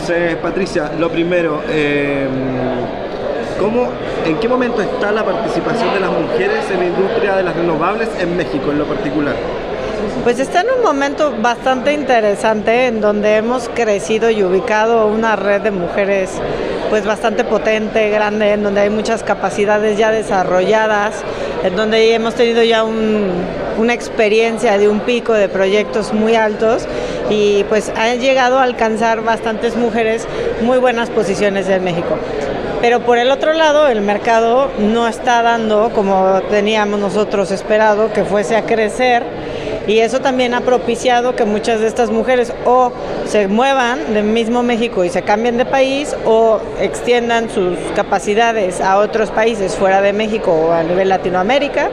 Entonces, Patricia, lo primero, ¿en qué momento está la participación de las mujeres en la industria de las renovables en México en lo particular? Pues está en un momento bastante interesante en donde hemos crecido y ubicado una red de mujeres pues bastante potente, grande, en donde hay muchas capacidades ya desarrolladas, en donde hemos tenido ya una experiencia de un pico de proyectos muy altos y pues han llegado a alcanzar bastantes mujeres muy buenas posiciones en México. Pero por el otro lado, el mercado no está dando como teníamos nosotros esperado que fuese a crecer, y eso también ha propiciado que muchas de estas mujeres o se muevan del mismo México y se cambien de país o extiendan sus capacidades a otros países fuera de México o a nivel Latinoamérica,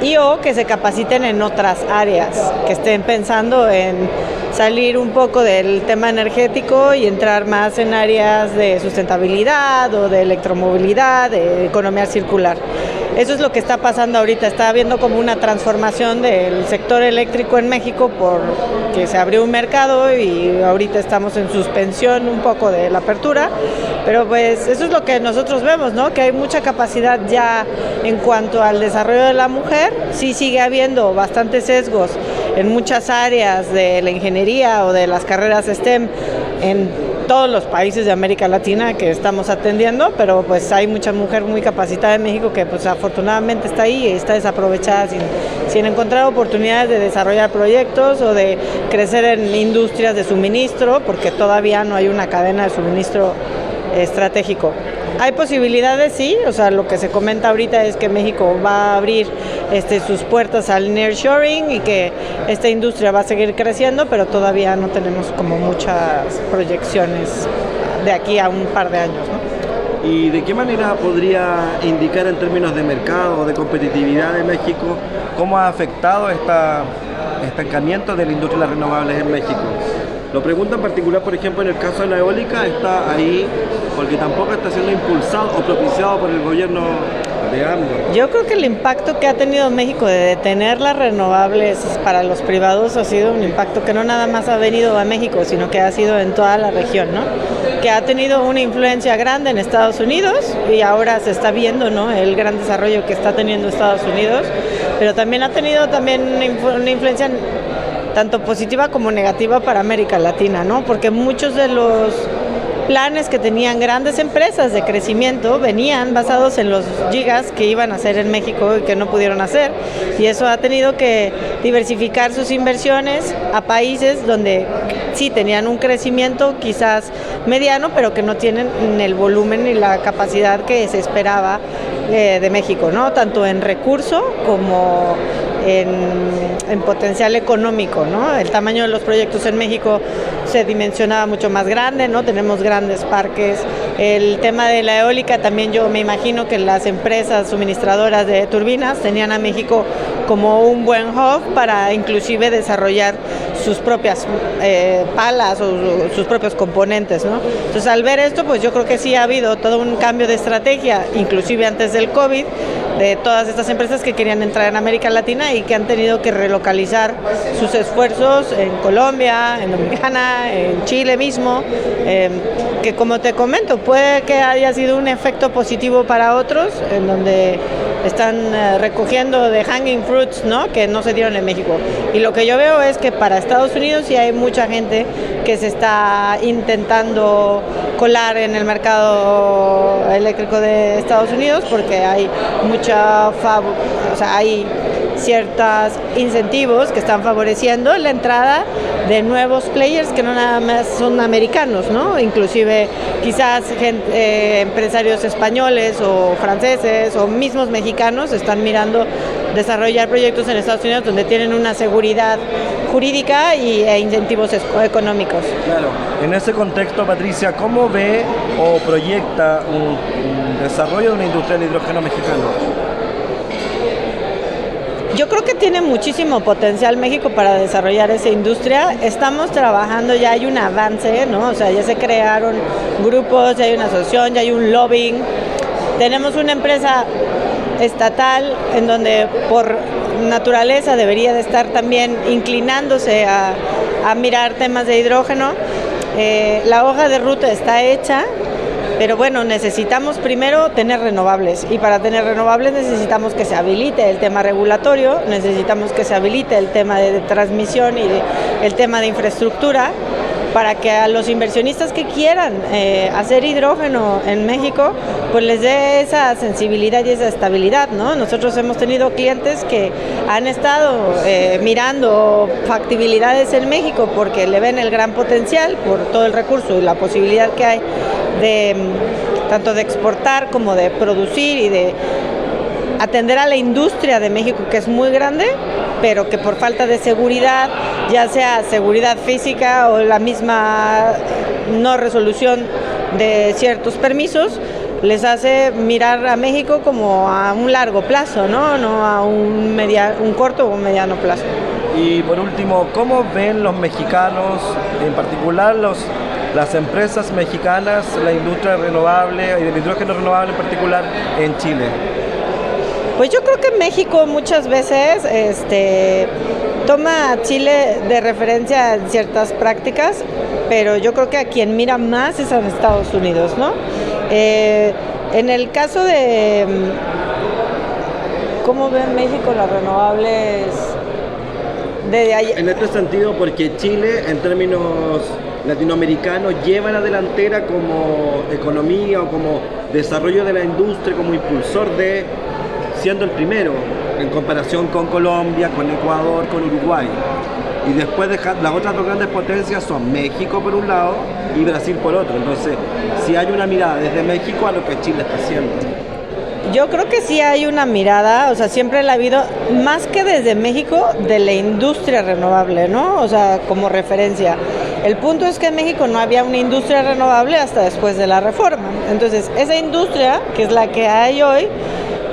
y o que se capaciten en otras áreas, que estén pensando en salir un poco del tema energético y entrar más en áreas de sustentabilidad o de electromovilidad, de economía circular. Eso es lo que está pasando ahorita. Está habiendo como una transformación del sector eléctrico en México porque se abrió un mercado y ahorita estamos en suspensión un poco de la apertura, pero pues eso es lo que nosotros vemos, ¿no? Que hay mucha capacidad ya en cuanto al desarrollo de la mujer. Sí sigue habiendo bastantes sesgos en muchas áreas de la ingeniería o de las carreras STEM en todos los países de América Latina que estamos atendiendo, pero pues hay mucha mujer muy capacitada en México que pues afortunadamente está ahí y está desaprovechada sin encontrar oportunidades de desarrollar proyectos o de crecer en industrias de suministro, porque todavía no hay una cadena de suministro estratégico. Hay posibilidades, sí, o sea, lo que se comenta ahorita es que México va a abrir sus puertas al nearshoring y que esta industria va a seguir creciendo, pero todavía no tenemos como muchas proyecciones de aquí a un par de años, ¿no? ¿Y de qué manera podría indicar en términos de mercado o de competitividad de México cómo ha afectado este estancamiento de la industria de las renovables en México? Lo pregunto en particular, por ejemplo, en el caso de la eólica, está ahí porque tampoco está siendo impulsado o propiciado por el gobierno de AMLO. Yo creo que el impacto que ha tenido México de detener las renovables para los privados ha sido un impacto que no nada más ha venido a México, sino que ha sido en toda la región, ¿no? Que ha tenido una influencia grande en Estados Unidos y ahora se está viendo, ¿no?, el gran desarrollo que está teniendo Estados Unidos, pero también ha tenido una influencia tanto positiva como negativa para América Latina, ¿no? Porque muchos de los planes que tenían grandes empresas de crecimiento venían basados en los gigas que iban a hacer en México y que no pudieron hacer, y eso ha tenido que diversificar sus inversiones a países donde sí tenían un crecimiento quizás mediano, pero que no tienen el volumen y la capacidad que se esperaba de México, ¿no? Tanto en recurso como en potencial económico, ¿no? El tamaño de los proyectos en México se dimensionaba mucho más grande, ¿no? Tenemos grandes parques. El tema de la eólica también, yo me imagino que las empresas suministradoras de turbinas tenían a México como un buen hub para inclusive desarrollar sus propias palas o sus propios componentes, ¿no? Entonces, al ver esto, pues yo creo que sí ha habido todo un cambio de estrategia, inclusive antes del COVID, de todas estas empresas que querían entrar en América Latina y que han tenido que relocalizar sus esfuerzos en Colombia, en Dominicana, en Chile mismo, que como te comento, puede que haya sido un efecto positivo para otros, en donde están recogiendo de hanging fruits, ¿no?, que no se dieron en México. Y lo que yo veo es que para Estados Unidos sí hay mucha gente que se está intentando colar en el mercado eléctrico de Estados Unidos, porque hay hay ciertos incentivos que están favoreciendo la entrada de nuevos players que no nada más son americanos, ¿no? Inclusive quizás empresarios españoles o franceses o mismos mexicanos están mirando desarrollar proyectos en Estados Unidos donde tienen una seguridad jurídica e incentivos económicos. Claro, en ese contexto, Patricia, ¿cómo ve o proyecta un desarrollo de una industria del hidrógeno mexicano? Yo creo que tiene muchísimo potencial México para desarrollar esa industria. Estamos trabajando, ya hay un avance, ¿no? O sea, ya se crearon grupos, ya hay una asociación, ya hay un lobbying. Tenemos una empresa estatal en donde por naturaleza debería de estar también inclinándose a mirar temas de hidrógeno. La hoja de ruta está hecha, pero bueno, necesitamos primero tener renovables, y para tener renovables necesitamos que se habilite el tema regulatorio, necesitamos que se habilite el tema de transmisión y el tema de infraestructura, para que a los inversionistas que quieran hacer hidrógeno en México, pues les dé esa sensibilidad y esa estabilidad, ¿no? Nosotros hemos tenido clientes que han estado mirando factibilidades en México porque le ven el gran potencial por todo el recurso y la posibilidad que hay de tanto de exportar como de producir y de atender a la industria de México, que es muy grande, pero que por falta de seguridad, ya sea seguridad física o la misma no resolución de ciertos permisos, les hace mirar a México como a un largo plazo, no a un corto o un mediano plazo. Y por último, ¿cómo ven los mexicanos, en particular las empresas mexicanas, la industria renovable y del hidrógeno renovable en particular en Chile? Pues yo creo que México muchas veces toma a Chile de referencia en ciertas prácticas, pero yo creo que a quien mira más es a Estados Unidos, ¿no? En el caso de cómo ve México las renovables desde allá. En este sentido, porque Chile, en términos latinoamericanos, lleva la delantera como economía o como desarrollo de la industria, como impulsor siendo el primero en comparación con Colombia, con Ecuador, con Uruguay. Y después las otras dos grandes potencias son México por un lado y Brasil por otro. Entonces, si hay una mirada desde México a lo que Chile está haciendo. Yo creo que sí hay una mirada, o sea, siempre la ha habido, más que desde México, de la industria renovable, ¿no? O sea, como referencia. El punto es que en México no había una industria renovable hasta después de la reforma. Entonces, esa industria, que es la que hay hoy,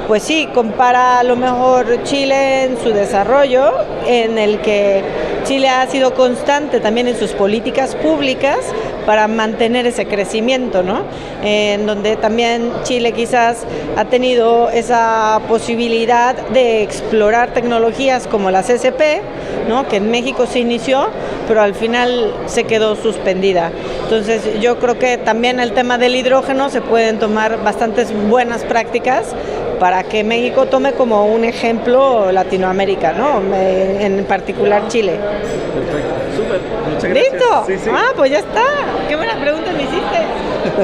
pues sí, compara a lo mejor Chile en su desarrollo, en el que Chile ha sido constante también en sus políticas públicas para mantener ese crecimiento, ¿no? En donde también Chile quizás ha tenido esa posibilidad de explorar tecnologías como la CCP, ¿no? Que en México se inició, pero al final se quedó suspendida. Entonces yo creo que también el tema del hidrógeno se pueden tomar bastantes buenas prácticas para que México tome como un ejemplo Latinoamérica, ¿no? En particular Chile. Perfecto, súper, muchas gracias. ¿Listo? Sí, sí. Ah, pues ya está. Qué buena pregunta me hiciste. Qué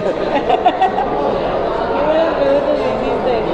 buenas preguntas me hiciste.